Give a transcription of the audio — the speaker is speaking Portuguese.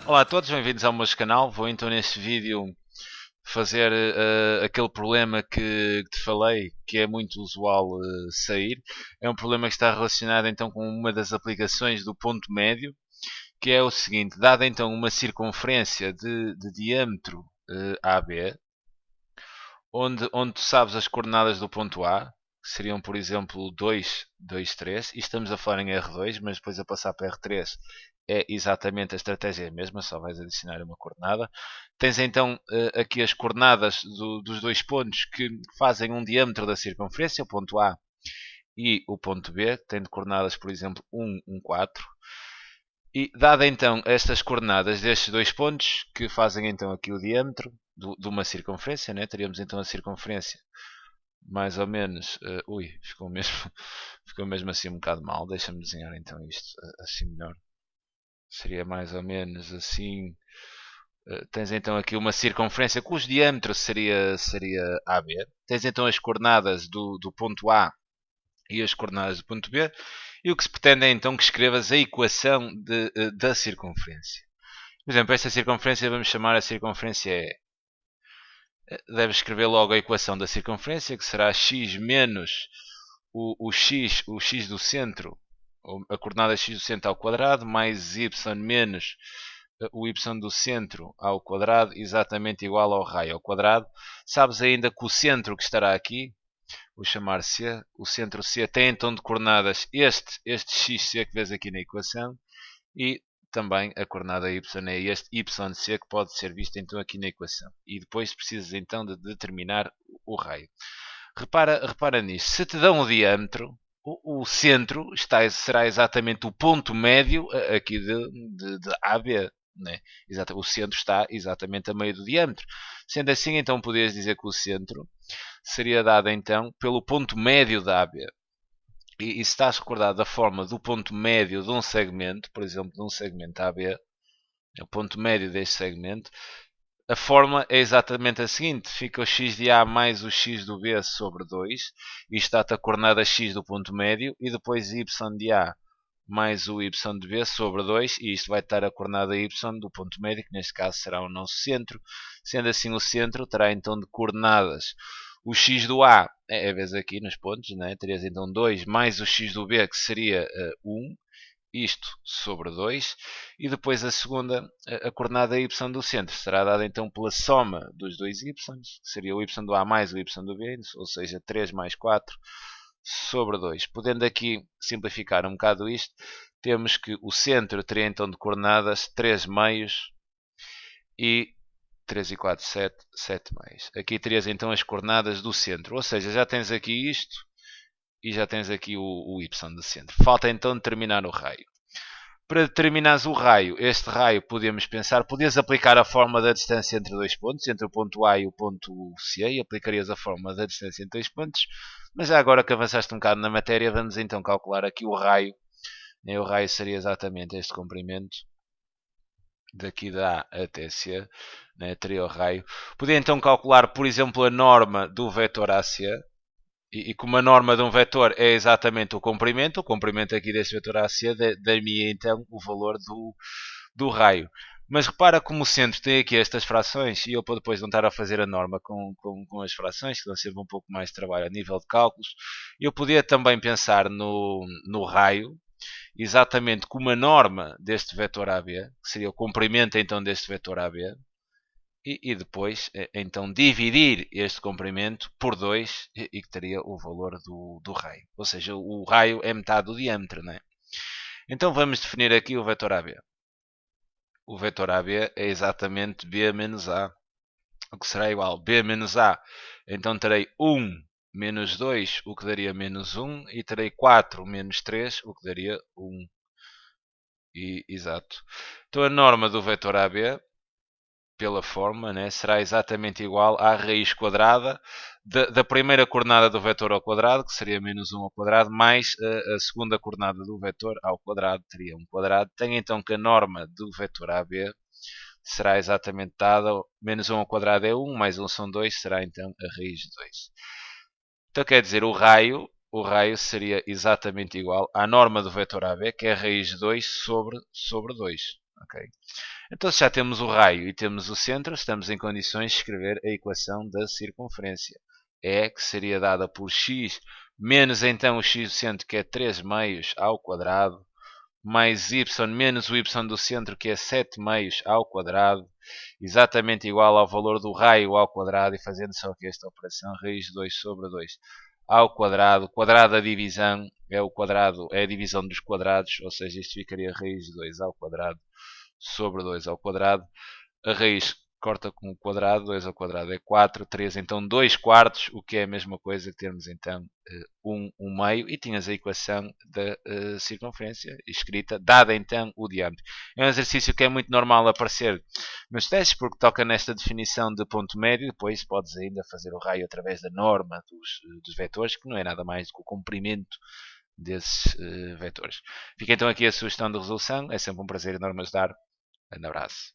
Olá a todos, bem-vindos ao meu canal. Vou então neste vídeo fazer aquele problema que te falei, que é muito usual sair. É um problema que está relacionado então com uma das aplicações do ponto médio, que é o seguinte: dada então uma circunferência de diâmetro AB, onde tu sabes as coordenadas do ponto A, que seriam, por exemplo, 2, 2, 3, e estamos a falar em R2, mas depois a passar para R3 é exatamente a estratégia mesma, só vais adicionar uma coordenada. Tens então aqui as coordenadas dos dois pontos que fazem um diâmetro da circunferência, o ponto A e o ponto B, que tem de coordenadas, por exemplo, 1, 1, 4. E dada então estas coordenadas destes dois pontos, que fazem então aqui o diâmetro de uma circunferência, né? Teríamos então a circunferência mais ou menos. Ui, ficou mesmo assim um bocado mal. Deixa-me desenhar então isto assim melhor. Seria mais ou menos assim. Tens então aqui uma circunferência cujo diâmetro seria AB. Tens então as coordenadas do ponto A e as coordenadas do ponto B. E o que se pretende é então que escrevas a equação da circunferência. Por exemplo, esta circunferência vamos chamar a circunferência E. Deves escrever logo a equação da circunferência, que será x menos o x do centro, a coordenada x do centro ao quadrado, mais y menos o y do centro ao quadrado, exatamente igual ao raio ao quadrado. Sabes ainda que o centro que estará aqui, vou chamar C, o centro C tem então de coordenadas este xc que vês aqui na equação, e também a coordenada y é este yc que pode ser visto então aqui na equação. E depois precisas então de determinar o raio. Repara nisto. Se te dão o diâmetro, o centro será exatamente o ponto médio aqui de AB. Né? O centro está exatamente a meio do diâmetro. Sendo assim, então podias dizer que o centro seria dado então pelo ponto médio da AB. E se estás recordado da forma do ponto médio de um segmento, por exemplo, de um segmento AB, o ponto médio deste segmento, a forma é exatamente a seguinte: fica o x de A mais o x do B sobre 2, isto dá-te a coordenada x do ponto médio, e depois y de A mais o y de B sobre 2, e isto vai dar a coordenada y do ponto médio, que neste caso será o nosso centro. Sendo assim, o centro terá então de coordenadas o x do A, vez aqui nos pontos, né? Terias então 2 mais o x do B, que seria 1, isto sobre 2, e depois a segunda, a coordenada y do centro, será dada então pela soma dos dois y, que seria o y do A mais o y do B, ou seja, 3 mais 4 sobre 2. Podendo aqui simplificar um bocado isto, temos que o centro teria então de coordenadas 3 meios e 3 e 4, 7, 7 meios. Aqui terias então as coordenadas do centro, ou seja, já tens aqui isto e já tens aqui o y do centro. Falta então determinar o raio. Para determinares o raio, este raio podemos pensar, podias aplicar a forma da distância entre dois pontos, entre o ponto A e o ponto C, e aplicarias a forma da distância entre dois pontos, mas já agora que avançaste um bocado na matéria, vamos então calcular aqui o raio. O raio seria exatamente este comprimento, daqui da A até C, né? Teria o raio. Podia então calcular, por exemplo, a norma do vetor AC, e como a norma de um vetor é exatamente o comprimento aqui deste vetor AC dar-me então o valor do raio. Mas repara como o centro tem aqui estas frações, e eu para depois não estar a fazer a norma com as frações, que dão sempre um pouco mais de trabalho a nível de cálculos, eu podia também pensar no raio, exatamente como a norma deste vetor AB, que seria o comprimento então deste vetor AB, e depois então dividir este comprimento por 2 e que teria o valor do raio. Ou seja, o raio é metade do diâmetro, não é? Então vamos definir aqui o vetor AB. O vetor AB é exatamente B menos A, o que será igual a B menos A. Então terei 1 menos 2, o que daria menos 1, e terei 4 menos 3, o que daria 1. Exato. Então a norma do vetor AB, pela forma, né, será exatamente igual à raiz quadrada da primeira coordenada do vetor ao quadrado, que seria menos 1 ao quadrado, mais a segunda coordenada do vetor ao quadrado, teria 1 quadrado. Tem então que a norma do vetor AB será exatamente dada, menos 1 ao quadrado é 1, mais 1 são 2, será então a raiz de 2. Então quer dizer, o raio seria exatamente igual à norma do vetor AB, que é a raiz de 2 sobre 2. ok? Então, se já temos o raio e temos o centro, estamos em condições de escrever a equação da circunferência. E, que seria dada por x, menos então o x do centro, que é 3 meios ao quadrado, mais y menos o y do centro, que é 7 meios ao quadrado, exatamente igual ao valor do raio ao quadrado, e fazendo só aqui esta operação, raiz de 2 sobre 2 ao quadrado. Quadrado da divisão é o quadrado, é a divisão dos quadrados, ou seja, isto ficaria raiz de 2 ao quadrado sobre 2 ao quadrado. A raiz corta com o quadrado, 2 ao quadrado é 4, 3, então 2 quartos, o que é a mesma coisa que termos então 1 meio, e tinhas a equação da circunferência escrita, dada então o diâmetro. É um exercício que é muito normal aparecer nos testes, porque toca nesta definição de ponto médio, depois podes ainda fazer o raio através da norma dos vetores, que não é nada mais do que o comprimento desses vetores. Fica então aqui a sugestão de resolução, é sempre um prazer enorme ajudar. Um abraço.